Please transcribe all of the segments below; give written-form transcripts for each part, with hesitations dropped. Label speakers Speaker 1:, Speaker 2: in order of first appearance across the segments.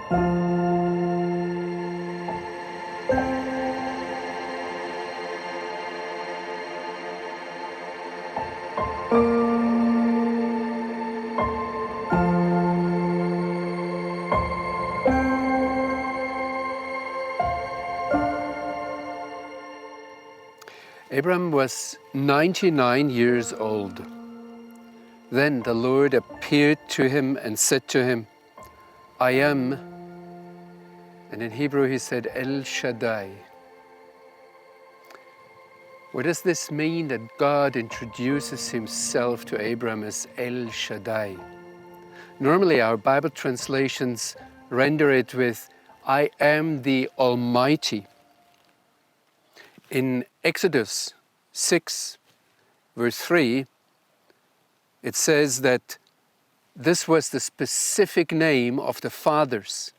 Speaker 1: Abram was 99 years old. Then the Lord appeared to him and said to him, I am, and in Hebrew he said, El Shaddai. What does this mean that God introduces himself to Abram as El Shaddai? Normally our Bible translations render it with, I am the Almighty. In Exodus 6, verse 3, it says that this was the specific name of the fathers.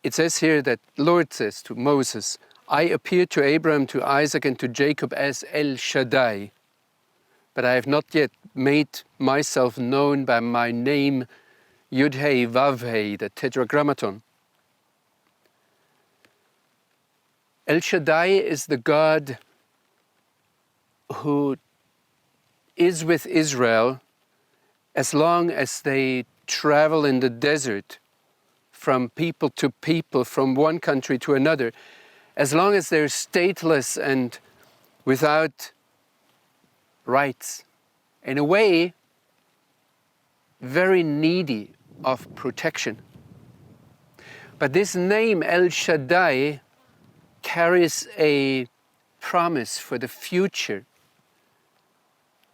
Speaker 1: It says here that the Lord says to Moses, I appeared to Abraham, to Isaac, and to Jacob as El Shaddai, but I have not yet made myself known by my name, Yud-Heh, Vav-Heh, the Tetragrammaton. El Shaddai is the God who is with Israel as long as they travel in the desert from people to people, from one country to another, as long as they're stateless and without rights. In a way, very needy of protection. But this name, El Shaddai, carries a promise for the future,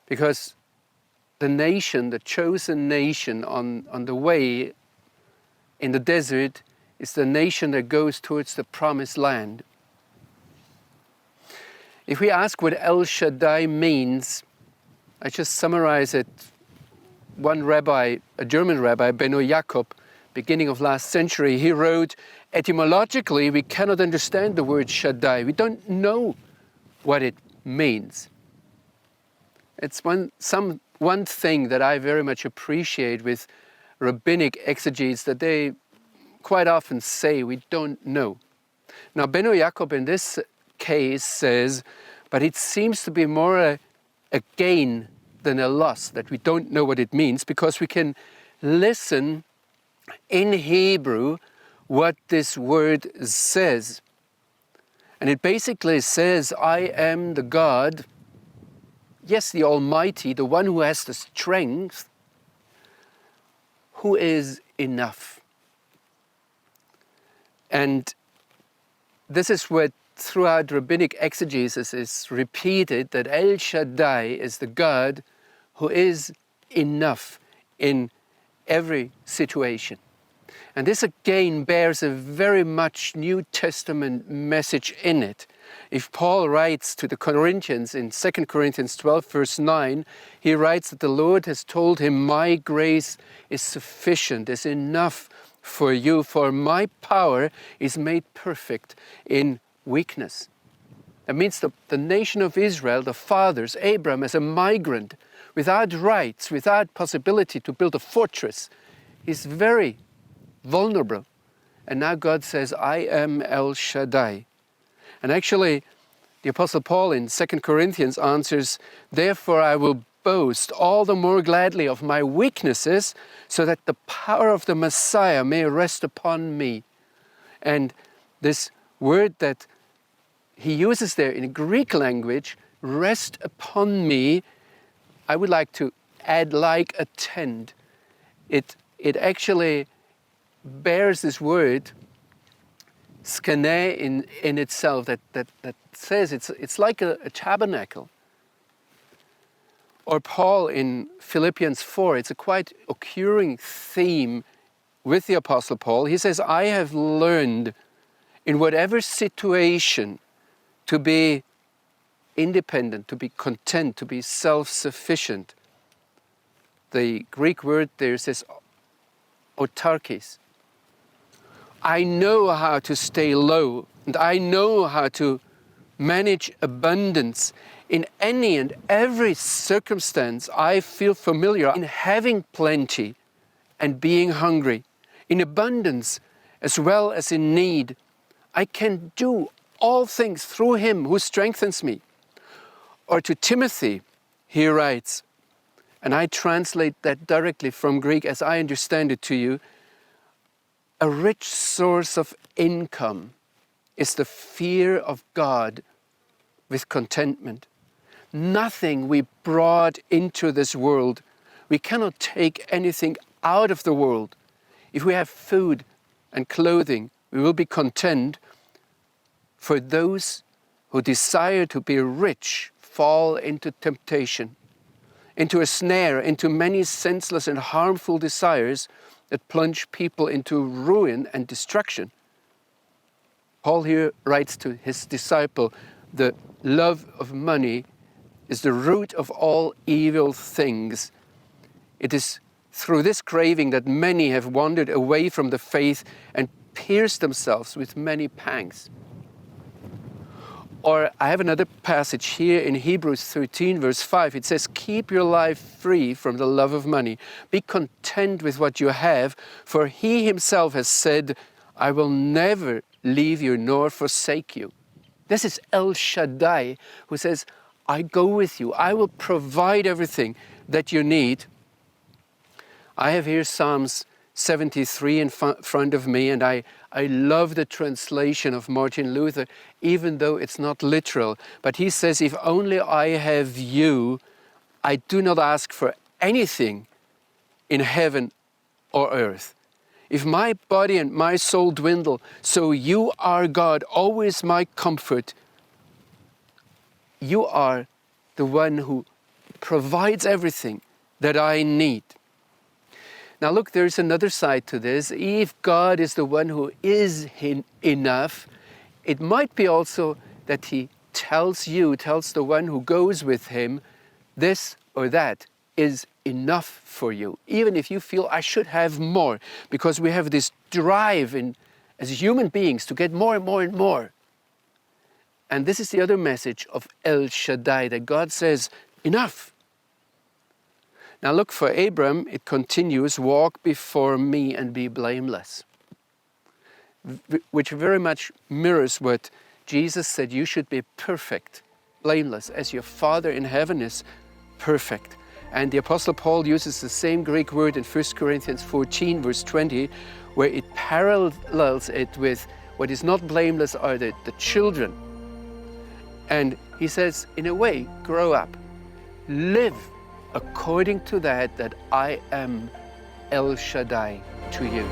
Speaker 1: because the nation, the chosen nation on the way in the desert, is the nation that goes towards the promised land. If we ask what El Shaddai means, I just summarize it. One rabbi, a German rabbi, Benno Jakob, beginning of last century, he wrote, etymologically, we cannot understand the word Shaddai. We don't know what it means. It's one thing that I very much appreciate with rabbinic exegetes, that they quite often say we don't know. Now, Benno Jakob in this case says, but it seems to be more a gain than a loss, that we don't know what it means, because we can listen in Hebrew what this word says. And it basically says, I am the God, yes, the Almighty, the one who has the strength, who is enough. And this is what throughout rabbinic exegesis is repeated, that El Shaddai is the God who is enough in every situation. And this again bears a very much New Testament message in it. If Paul writes to the Corinthians in 2 Corinthians 12, verse 9, he writes that the Lord has told him, my grace is sufficient, is enough for you, for my power is made perfect in weakness. That means the nation of Israel, the fathers, Abraham as a migrant, without rights, without possibility to build a fortress, is very vulnerable. And now God says, I am El Shaddai. And actually, the Apostle Paul in 2 Corinthians answers, therefore I will boast all the more gladly of my weaknesses, so that the power of the Messiah may rest upon me. And this word that he uses there in Greek language, rest upon me, I would like to add like a tent. It actually bears this word, skene, in itself, that says it's like a tabernacle. Or Paul in Philippians 4, it's a quite occurring theme with the Apostle Paul. He says, I have learned in whatever situation to be independent, to be content, to be self-sufficient. The Greek word there says autarkis. I know how to stay low, and I know how to manage abundance. In any and every circumstance, I feel familiar in having plenty and being hungry, in abundance as well as in need. I can do all things through him who strengthens me. Or to Timothy, he writes, and I translate that directly from Greek as I understand it to you, a rich source of income is the fear of God with contentment. Nothing we brought into this world, we cannot take anything out of the world. If we have food and clothing, we will be content. For those who desire to be rich fall into temptation, into a snare, into many senseless and harmful desires that plunge people into ruin and destruction. Paul here writes to his disciple, the love of money is the root of all evil things. It is through this craving that many have wandered away from the faith and pierced themselves with many pangs. Or I have another passage here in Hebrews 13, verse 5. It says, keep your life free from the love of money. Be content with what you have, for he himself has said, I will never leave you nor forsake you. This is El Shaddai who says, I go with you. I will provide everything that you need. I have here Psalms 73 in front of me, and I love the translation of Martin Luther, even though it's not literal. But he says, if only I have you, I do not ask for anything in heaven or earth. If my body and my soul dwindle, so you are God, always my comfort. You are the one who provides everything that I need. Now look, there's another side to this. If God is the one who is enough, it might be also that he tells the one who goes with him, this or that is enough for you. Even if you feel I should have more, because we have this drive as human beings to get more and more and more. And this is the other message of El Shaddai, that God says, enough. Now look, for Abram, it continues, walk before me and be blameless. Which very much mirrors what Jesus said, you should be perfect, blameless, as your Father in heaven is perfect. And the Apostle Paul uses the same Greek word in 1 Corinthians 14, verse 20, where it parallels it with what is not blameless are the children. And he says, in a way, grow up, live according to that I am El Shaddai to you.